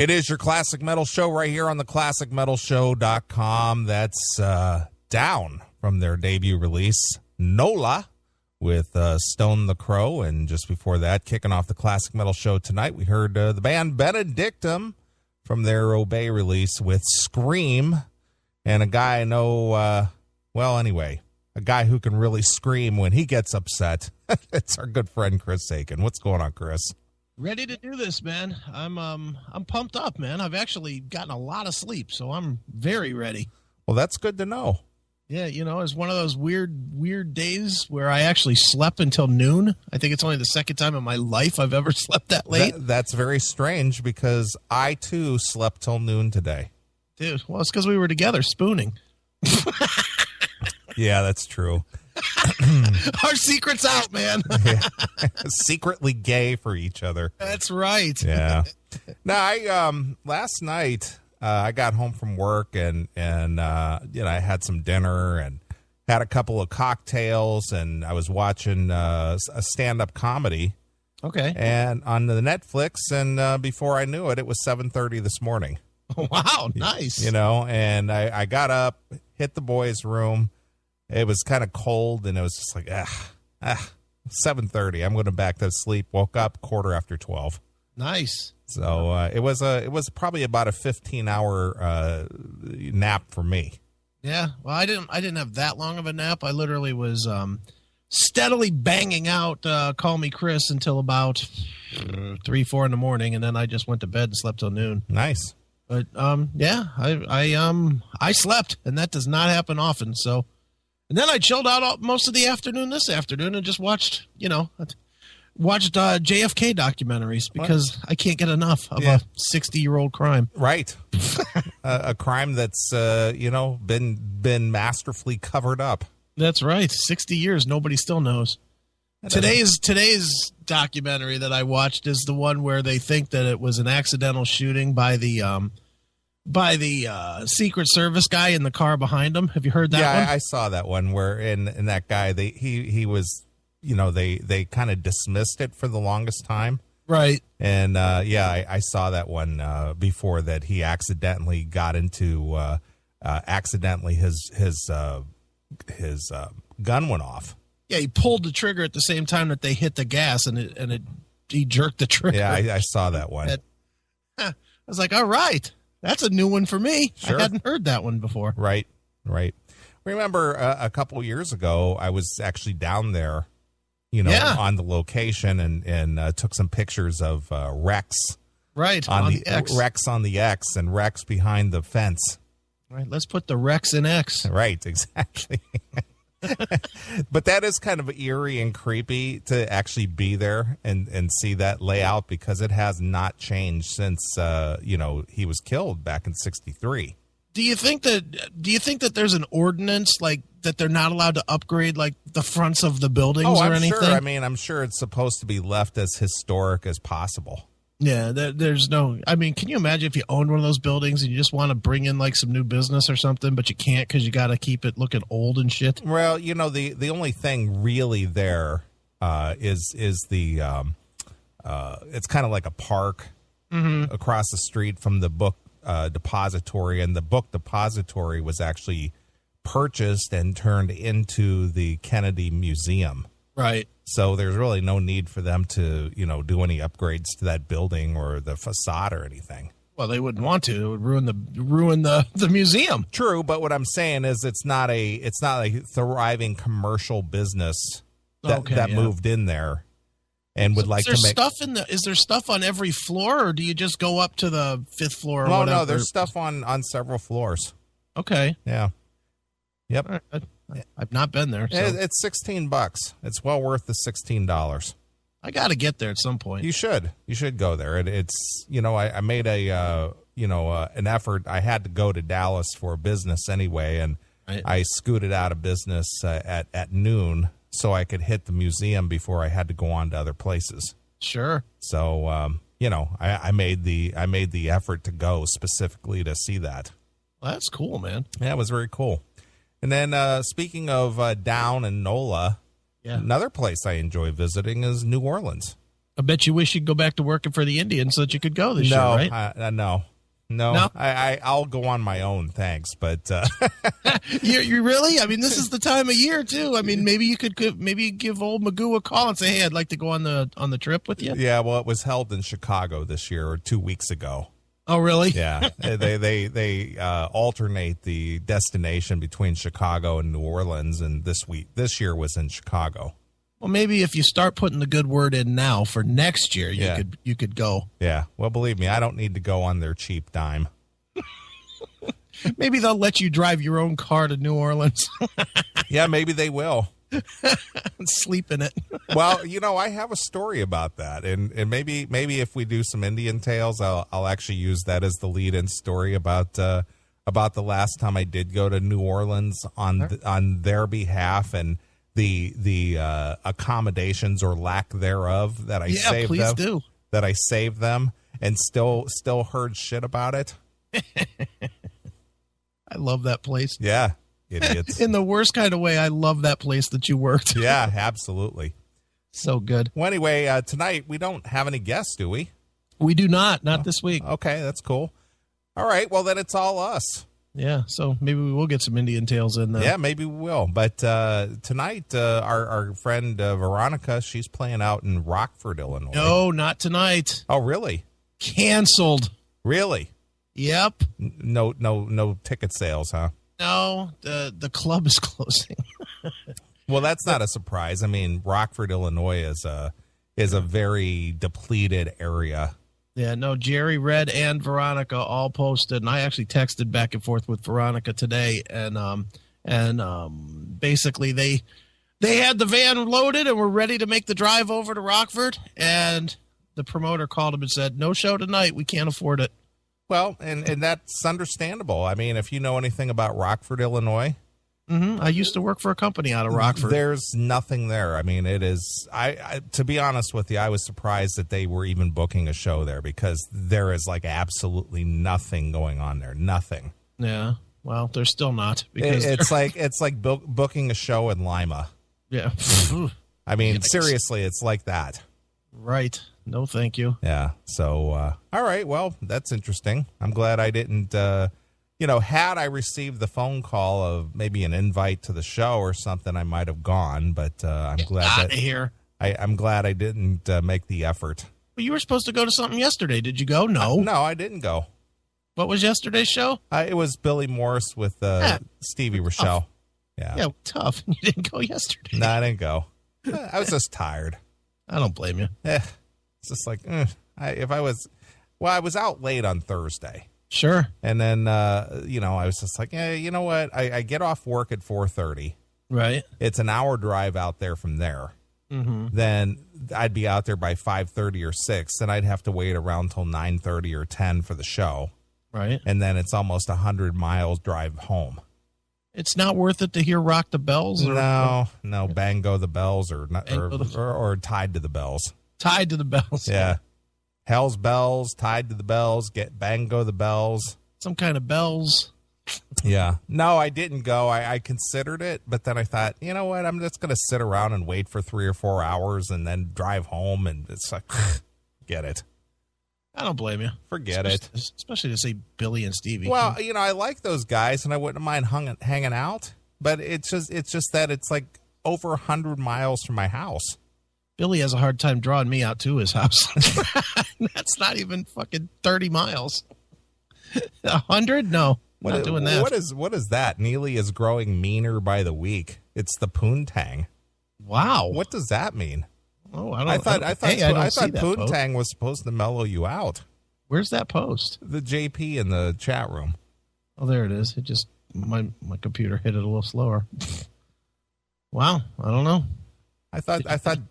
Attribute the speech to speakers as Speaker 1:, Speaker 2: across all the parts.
Speaker 1: It is your Classic Metal Show right here on the ClassicMetalShow.com. That's Down from their debut release, NOLA, with Stone the Crow. And just before that, kicking off the Classic Metal Show tonight, we heard the band Benedictum from their Obey release with Scream. And a guy I know, a guy who can really scream when he gets upset. It's our good friend Chris Aiken. What's going on, Chris?
Speaker 2: Ready to do this, man. I'm pumped up, man. I've actually gotten a lot of sleep, so I'm very ready.
Speaker 1: Well, that's good to know.
Speaker 2: Yeah, it's one of those weird days where I actually slept until noon. I think it's only the second time in my life I've ever slept that late.
Speaker 1: That's very strange because I, too, slept till noon today.
Speaker 2: Dude, well, it's because we were together spooning.
Speaker 1: Yeah, that's true.
Speaker 2: Our secret's out, man.
Speaker 1: Yeah. Secretly gay for each other.
Speaker 2: That's right.
Speaker 1: Yeah. Now, last night I got home from work and I had some dinner and had a couple of cocktails and I was watching a stand-up comedy.
Speaker 2: Okay.
Speaker 1: And on the Netflix, and before I knew it, it was 7:30 this morning.
Speaker 2: Wow, nice.
Speaker 1: And I got up, hit the boys' room. It was kind of cold, and it was just like, 7:30. I'm going back to sleep. Woke up 12:15.
Speaker 2: Nice.
Speaker 1: So it was probably about a 15-hour nap for me.
Speaker 2: Yeah. Well, I didn't have that long of a nap. I literally was steadily banging out "Call Me Chris" until about 3-4 in the morning, and then I just went to bed and slept till noon.
Speaker 1: Nice.
Speaker 2: But yeah, I slept, and that does not happen often. So. And then I chilled out most of the afternoon this afternoon and just watched JFK documentaries because I can't get enough of a 60-year-old crime.
Speaker 1: Right. A crime that's, been masterfully covered up.
Speaker 2: That's right. 60 years. Nobody still knows. Today's documentary that I watched is the one where they think that it was an accidental shooting by the Secret Service guy in the car behind him. Have you heard that one?
Speaker 1: Yeah, I saw that one where in that guy, he was, they kind of dismissed it for the longest time.
Speaker 2: Right.
Speaker 1: And I saw that one before that he accidentally got into, his gun went off.
Speaker 2: Yeah, he pulled the trigger at the same time that they hit the gas and he jerked the trigger.
Speaker 1: Yeah, I saw that one.
Speaker 2: I was like, all right. That's a new one for me.
Speaker 1: Sure.
Speaker 2: I hadn't heard that one before.
Speaker 1: Right. Remember a couple years ago, I was actually down there, on the location and took some pictures of Rex.
Speaker 2: Right, on the X.
Speaker 1: Rex on the X and Rex behind the fence.
Speaker 2: Right, let's put the Rex in X.
Speaker 1: Right, exactly. But that is kind of eerie and creepy to actually be there and see that layout because it has not changed since he was killed back in '63.
Speaker 2: Do you think that there's an ordinance like that they're not allowed to upgrade like the fronts of the buildings or anything?
Speaker 1: Sure. I mean, I'm sure it's supposed to be left as historic as possible.
Speaker 2: Yeah, there's no. I mean, can you imagine if you owned one of those buildings and you just want to bring in like some new business or something, but you can't because you got to keep it looking old and shit?
Speaker 1: Well, the only thing really there is the it's kind of like a park across the street from the book depository, and the book depository was actually purchased and turned into the Kennedy Museum.
Speaker 2: Right.
Speaker 1: So there's really no need for them to, do any upgrades to that building or the facade or anything.
Speaker 2: Well, they wouldn't want to. It would ruin the museum.
Speaker 1: True, but what I'm saying is it's not a thriving commercial business that moved in there and would like to make
Speaker 2: stuff is there stuff on every floor, or do you just go up to the 5th floor or whatever?
Speaker 1: No, there's stuff on several floors.
Speaker 2: Okay.
Speaker 1: Yeah. Yep.
Speaker 2: I've not been there. So.
Speaker 1: It's $16. It's well worth the $16.
Speaker 2: I got to get there at some point.
Speaker 1: You should go there. It's I made an effort. I had to go to Dallas for business anyway, and I scooted out of business at noon so I could hit the museum before I had to go on to other places.
Speaker 2: Sure.
Speaker 1: So I made the effort to go specifically to see that.
Speaker 2: Well, that's cool, man.
Speaker 1: Yeah, it was very cool. And then speaking of Down and NOLA, another place I enjoy visiting is New Orleans.
Speaker 2: I bet you wish you'd go back to working for the Indians so that you could go this year, right?
Speaker 1: No. I'll go on my own, thanks. But
Speaker 2: you really? I mean, this is the time of year too. I mean, maybe you could give old Magoo a call and say, "Hey, I'd like to go on the trip with you."
Speaker 1: Yeah, well, it was held in Chicago this year, or 2 weeks ago.
Speaker 2: Oh, really?
Speaker 1: Yeah, they alternate the destination between Chicago and New Orleans, and this year was in Chicago.
Speaker 2: Well, maybe if you start putting the good word in now for next year, you could go.
Speaker 1: Yeah. Well, believe me, I don't need to go on their cheap dime.
Speaker 2: Maybe they'll let you drive your own car to New Orleans.
Speaker 1: Yeah, maybe they will.
Speaker 2: Sleep in it.
Speaker 1: Well, I have a story about that, and maybe if we do some Indian tales, I'll actually use that as the lead-in story about the last time I did go to New Orleans on their behalf, and the accommodations or lack thereof that I saved them.
Speaker 2: Yeah, please do.
Speaker 1: That I saved them and still heard shit about it.
Speaker 2: I love that place.
Speaker 1: Yeah, idiots.
Speaker 2: In the worst kind of way, I love that place that you worked.
Speaker 1: Yeah, absolutely.
Speaker 2: So good.
Speaker 1: Well, anyway, tonight we don't have any guests, do we?
Speaker 2: We do not. Not this week.
Speaker 1: Okay, that's cool. All right, well, then it's all us.
Speaker 2: Yeah, so maybe we will get some Indian tales in there.
Speaker 1: Yeah, maybe we will. But tonight, our friend Veronica, she's playing out in Rockford, Illinois.
Speaker 2: No, not tonight.
Speaker 1: Oh, really?
Speaker 2: Canceled.
Speaker 1: Really?
Speaker 2: Yep.
Speaker 1: No ticket sales, huh?
Speaker 2: No, the club is closing.
Speaker 1: Well, that's not a surprise. I mean, Rockford, Illinois is a very depleted area.
Speaker 2: Yeah, no, Jerry, Red, and Veronica all posted, and I actually texted back and forth with Veronica today, and basically they had the van loaded and were ready to make the drive over to Rockford, and the promoter called him and said, "No show tonight. We can't afford it."
Speaker 1: Well, and that's understandable. I mean, if you know anything about Rockford, Illinois.
Speaker 2: I used to work for a company out of Rockford.
Speaker 1: There's nothing there. I mean, it is. I to be honest with you, I was surprised that they were even booking a show there, because there is like absolutely nothing going on there. Nothing.
Speaker 2: Yeah. Well, they're still not, because
Speaker 1: it's like booking a show in Lima.
Speaker 2: Yeah.
Speaker 1: I mean, seriously, it's like that.
Speaker 2: Right. No, thank you.
Speaker 1: Yeah. So, all right. Well, that's interesting. I'm glad I didn't. Had I received the phone call of maybe an invite to the show or something, I might have gone. But I'm glad that
Speaker 2: here.
Speaker 1: I'm glad I didn't make the effort.
Speaker 2: Well, you were supposed to go to something yesterday. Did you go? No.
Speaker 1: No, I didn't go.
Speaker 2: What was yesterday's show?
Speaker 1: It was Billy Morris with Stevie Rochelle. Yeah.
Speaker 2: Yeah, tough. You didn't go yesterday.
Speaker 1: No, I didn't go. I was just tired.
Speaker 2: I don't blame you.
Speaker 1: It's just like, I was out late on Thursday.
Speaker 2: Sure.
Speaker 1: And then, I was just like, you know what? I get off work at 4:30.
Speaker 2: Right.
Speaker 1: It's an hour drive out there from there.
Speaker 2: Mm-hmm.
Speaker 1: Then I'd be out there by 5:30 or 6. Then I'd have to wait around till 9:30 or 10 for the show.
Speaker 2: Right.
Speaker 1: And then it's almost 100 miles drive home.
Speaker 2: It's not worth it to hear Rock the Bells?
Speaker 1: No, Bang Go the Bells or Tied to the Bells.
Speaker 2: Tied to the Bells.
Speaker 1: Yeah. Hell's Bells, Tied to the Bells, get Bang Go the Bells.
Speaker 2: Some kind of bells.
Speaker 1: Yeah. No, I didn't go. I considered it, but then I thought, you know what? I'm just going to sit around and wait for 3 or 4 hours and then drive home. And it's like, get it.
Speaker 2: I don't blame you.
Speaker 1: Forget it.
Speaker 2: Especially to see Billy and Stevie.
Speaker 1: Well, I like those guys and I wouldn't mind hanging out, but it's just that it's like over 100 miles from my house.
Speaker 2: Billy has a hard time drawing me out to his house. That's not even fucking 30 miles. 100? No, not doing that.
Speaker 1: What is that? Neeley is growing meaner by the week. It's the poontang.
Speaker 2: Wow.
Speaker 1: What does that mean?
Speaker 2: Oh,
Speaker 1: I thought poontang was supposed to mellow you out.
Speaker 2: Where's that post?
Speaker 1: The JP in the chat room.
Speaker 2: Oh, there it is. It just my computer hit it a little slower. Wow, I don't know.
Speaker 1: I thought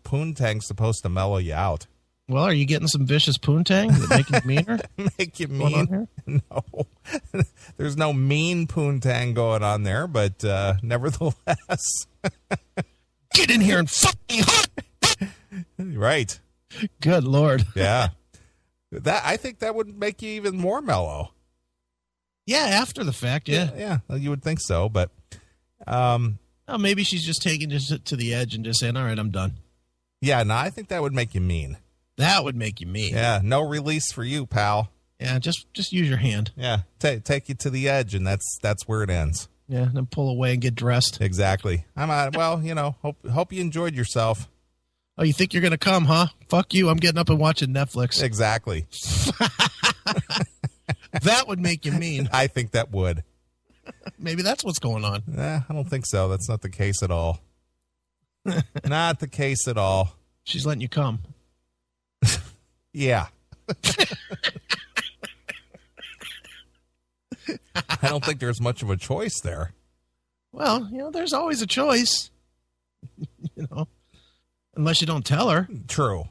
Speaker 1: poontang's supposed to mellow you out.
Speaker 2: Well, are you getting some vicious poontang that make you meaner?
Speaker 1: Make you mean? No. There's no mean poontang going on there, but nevertheless.
Speaker 2: Get in here and fuck me hard.
Speaker 1: Right.
Speaker 2: Good Lord.
Speaker 1: Yeah. I think that would make you even more mellow.
Speaker 2: Yeah, after the fact, yeah.
Speaker 1: Yeah, you would think so, but
Speaker 2: oh, maybe she's just taking it to the edge and just saying, all right, I'm done.
Speaker 1: Yeah, no, I think that would make you mean.
Speaker 2: That would make you mean.
Speaker 1: Yeah, no release for you, pal.
Speaker 2: Yeah, just use your hand.
Speaker 1: Yeah, take you to the edge, and that's where it ends.
Speaker 2: Yeah, then pull away and get dressed.
Speaker 1: Exactly. I'm out. Well, hope you enjoyed yourself.
Speaker 2: Oh, you think you're going to come, huh? Fuck you. I'm getting up and watching Netflix.
Speaker 1: Exactly.
Speaker 2: That would make you mean.
Speaker 1: I think that would.
Speaker 2: Maybe that's what's going on.
Speaker 1: I don't think so. That's not the case at all. Not the case at all.
Speaker 2: She's letting you come.
Speaker 1: Yeah. I don't think there's much of a choice there.
Speaker 2: Well, there's always a choice. Unless you don't tell her.
Speaker 1: True.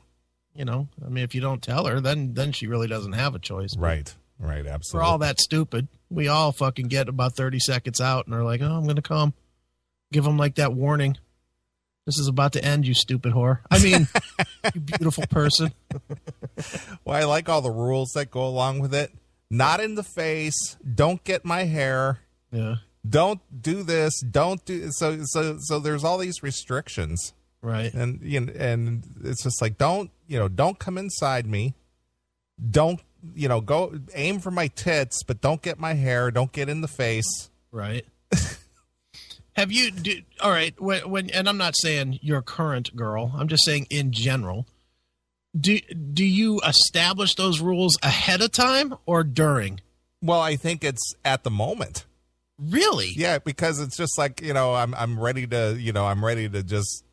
Speaker 2: If you don't tell her, then she really doesn't have a choice.
Speaker 1: Right, absolutely.
Speaker 2: We're all that stupid. We all fucking get about 30 seconds out and are like, oh, I'm going to come. Give them like that warning. This is about to end, you stupid whore. I mean, you beautiful person.
Speaker 1: Well, I like all the rules that go along with it. Not in the face. Don't get my hair.
Speaker 2: Yeah.
Speaker 1: Don't do this. Don't do so there's all these restrictions.
Speaker 2: Right.
Speaker 1: And and it's just like don't come inside me. Don't go aim for my tits, but don't get my hair. Don't get in the face.
Speaker 2: Right. Have you all right, when and I'm not saying your current girl, I'm just saying in general. Do you establish those rules ahead of time or during?
Speaker 1: Well, I think it's at the moment.
Speaker 2: Really?
Speaker 1: Yeah, because it's just like, I'm ready to just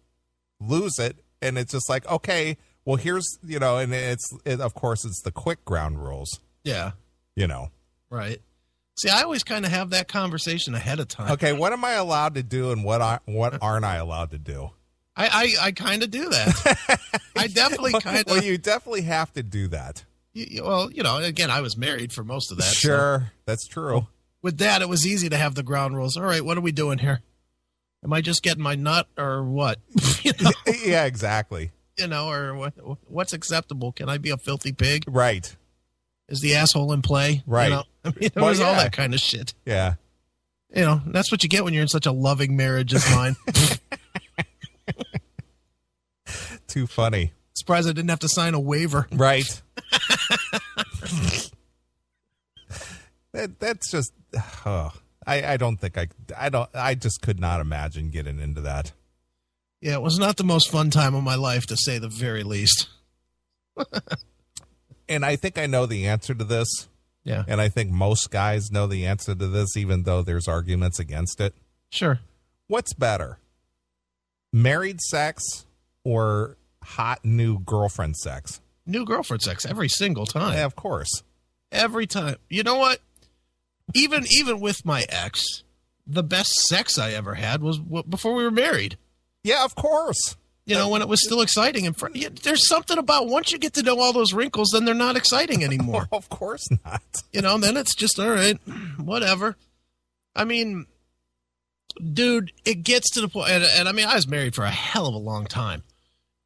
Speaker 1: lose it, and it's just like, okay, well, here's, and of course it's the quick ground rules.
Speaker 2: Yeah. Right. See, I always kind of have that conversation ahead of time.
Speaker 1: Okay, what am I allowed to do and what aren't I allowed to do?
Speaker 2: I kind of do that. I definitely kind of.
Speaker 1: Well, you definitely have to do that.
Speaker 2: Well, again, I was married for most of that.
Speaker 1: Sure,
Speaker 2: so.
Speaker 1: That's true.
Speaker 2: With that, it was easy to have the ground rules. All right, what are we doing here? Am I just getting my nut or what?
Speaker 1: Yeah, exactly.
Speaker 2: Or what's acceptable? Can I be a filthy pig?
Speaker 1: Right.
Speaker 2: Is the asshole in play?
Speaker 1: Right.
Speaker 2: There was all that kind of shit.
Speaker 1: Yeah.
Speaker 2: That's what you get when you're in such a loving marriage as mine.
Speaker 1: Too funny.
Speaker 2: Surprised I didn't have to sign a waiver.
Speaker 1: Right. That's just. I don't think I just could not imagine getting into that.
Speaker 2: Yeah, it was not the most fun time of my life, to say the very least.
Speaker 1: And I think I know the answer to this.
Speaker 2: Yeah.
Speaker 1: And I think most guys know the answer to this, even though there's arguments against it.
Speaker 2: Sure.
Speaker 1: What's better? Married sex or hot new girlfriend sex?
Speaker 2: New girlfriend sex every single time.
Speaker 1: Yeah, of course.
Speaker 2: Every time. You know what? Even with my ex, the best sex I ever had was before we were married.
Speaker 1: Yeah, of course.
Speaker 2: When it was still exciting. And there's something about once you get to know all those wrinkles, then they're not exciting anymore.
Speaker 1: Of course not.
Speaker 2: Then it's just, all right, whatever. I mean, dude, it gets to the point, and I mean, I was married for a hell of a long time.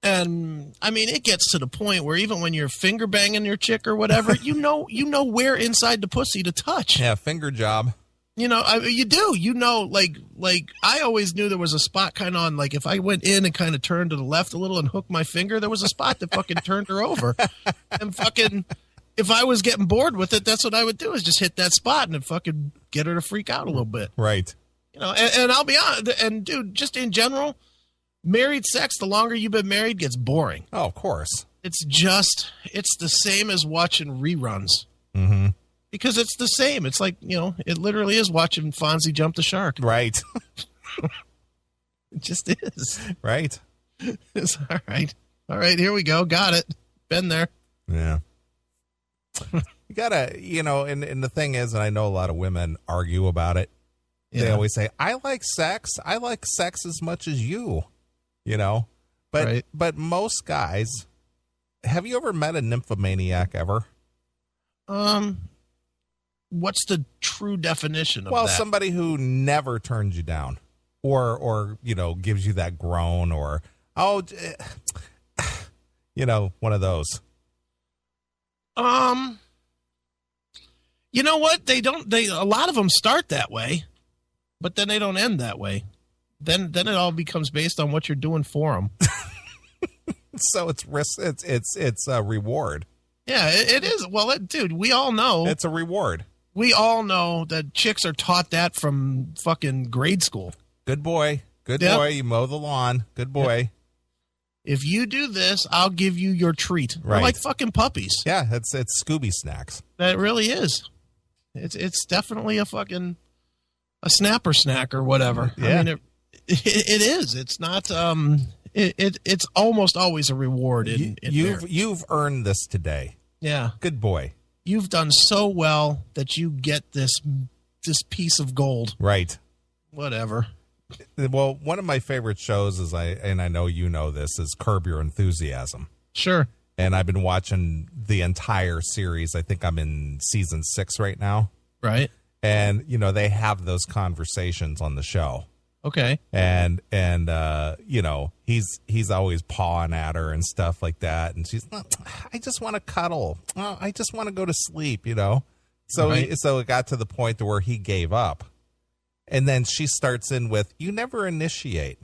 Speaker 2: And I mean, it gets to the point where even when you're finger banging your chick or whatever, you know where inside the pussy to touch.
Speaker 1: Yeah, finger job.
Speaker 2: You do. Like I always knew there was a spot kind of on, like if I went in and kind of turned to the left a little and hooked my finger, there was a spot that fucking turned her over. And fucking, if I was getting bored with it, that's what I would do, is just hit that spot and then fucking get her to freak out a little bit.
Speaker 1: Right.
Speaker 2: And I'll be honest, and dude, just in general, married sex, the longer you've been married, gets boring.
Speaker 1: Oh, of course.
Speaker 2: It's the same as watching reruns.
Speaker 1: Mm-hmm.
Speaker 2: Because it's the same. It's like, it literally is watching Fonzie jump the shark.
Speaker 1: Right.
Speaker 2: It just is.
Speaker 1: Right.
Speaker 2: It's all right. All right, here we go. Got it. Been there.
Speaker 1: Yeah. You gotta, and the thing is, and I know a lot of women argue about it. Yeah. They always say, I like sex. I like sex as much as you, But,
Speaker 2: right.
Speaker 1: But most guys, have you ever met a nymphomaniac ever?
Speaker 2: What's the true definition of that?
Speaker 1: Well, somebody who never turns you down or gives you that groan or, one of those.
Speaker 2: You know what? A lot of them start that way, but then they don't end that way. Then it all becomes based on what you're doing for them.
Speaker 1: So it's risk. It's a reward.
Speaker 2: Yeah, it is. Well, dude, we all know.
Speaker 1: It's a reward.
Speaker 2: We all know that chicks are taught that from fucking grade school.
Speaker 1: Good boy. Good boy. You mow the lawn. Good boy.
Speaker 2: Yep. If you do this, I'll give you your treat.
Speaker 1: Right.
Speaker 2: We're like fucking puppies.
Speaker 1: Yeah, it's Scooby snacks. That
Speaker 2: really is. It's definitely a snapper snack or whatever.
Speaker 1: Yeah.
Speaker 2: I mean, it is. It's not. It's almost always a reward.
Speaker 1: You've earned this today.
Speaker 2: Yeah.
Speaker 1: Good boy.
Speaker 2: You've done so well that you get this piece of gold.
Speaker 1: Right.
Speaker 2: Whatever.
Speaker 1: Well, one of my favorite shows is I know you know this, is Curb Your Enthusiasm.
Speaker 2: Sure.
Speaker 1: And I've been watching the entire series. I think I'm in season 6 right now.
Speaker 2: Right.
Speaker 1: And they have those conversations on the show.
Speaker 2: Okay.
Speaker 1: And he's always pawing at her and stuff like that, and she's, I just want to cuddle. I just want to go to sleep. So
Speaker 2: right.
Speaker 1: So it got to the point to where he gave up, and then she starts in with, "You never initiate.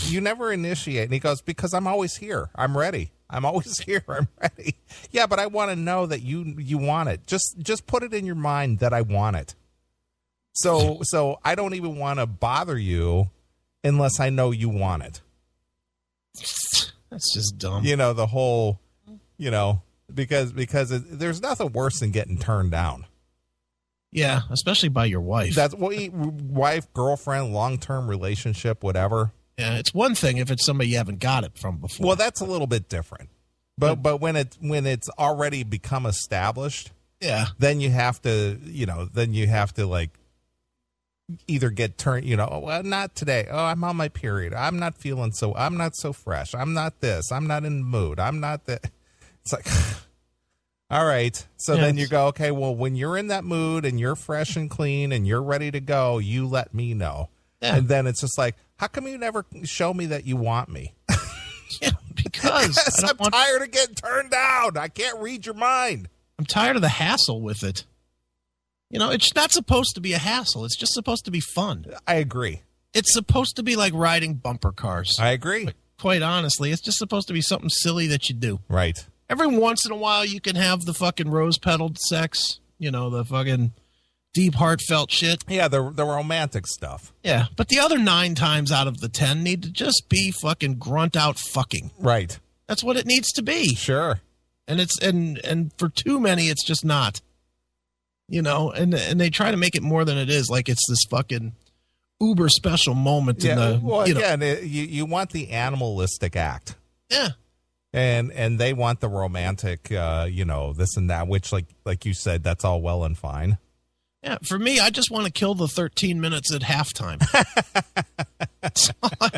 Speaker 1: You never initiate." And he goes, "Because I'm always here. I'm ready. I'm always here. I'm ready." Yeah, but I want to know that you want it. Just put it in your mind that I want it. So I don't even want to bother you unless I know you want it.
Speaker 2: That's just dumb.
Speaker 1: The whole, because there's nothing worse than getting turned down.
Speaker 2: Yeah, especially by your wife.
Speaker 1: That's wife, girlfriend, long-term relationship, whatever.
Speaker 2: Yeah, it's one thing if it's somebody you haven't got it from before.
Speaker 1: Well, that's a little bit different. But when it's already become established,
Speaker 2: yeah,
Speaker 1: then you have to, like, either get turned, well, not today. Oh, I'm on my period. I'm not so fresh. I'm not this. I'm not in the mood. I'm not that. It's like, all right. So then you go, okay, well, when you're in that mood and you're fresh and clean and you're ready to go, you let me know. Yeah. And then it's just like, how come you never show me that you want me?
Speaker 2: Yeah, because
Speaker 1: I'm tired of getting turned down. I can't read your mind.
Speaker 2: I'm tired of the hassle with it. It's not supposed to be a hassle. It's just supposed to be fun.
Speaker 1: I agree.
Speaker 2: It's supposed to be like riding bumper cars.
Speaker 1: I agree.
Speaker 2: But quite honestly, it's just supposed to be something silly that you do.
Speaker 1: Right.
Speaker 2: Every once in a while, you can have the fucking rose-petaled sex, the fucking deep, heartfelt shit.
Speaker 1: Yeah, the romantic stuff.
Speaker 2: Yeah, but the other 9 times out of the 10 need to just be fucking grunt-out fucking.
Speaker 1: Right.
Speaker 2: That's what it needs to be.
Speaker 1: Sure.
Speaker 2: And it's and for too many, it's just not. And they try to make it more than it is, like it's this fucking uber special moment in the.
Speaker 1: Well, again, you want the animalistic act.
Speaker 2: Yeah.
Speaker 1: And they want the romantic, this and that, which, like you said, that's all well and fine.
Speaker 2: Yeah, for me, I just want to kill the 13 minutes at halftime. That's all I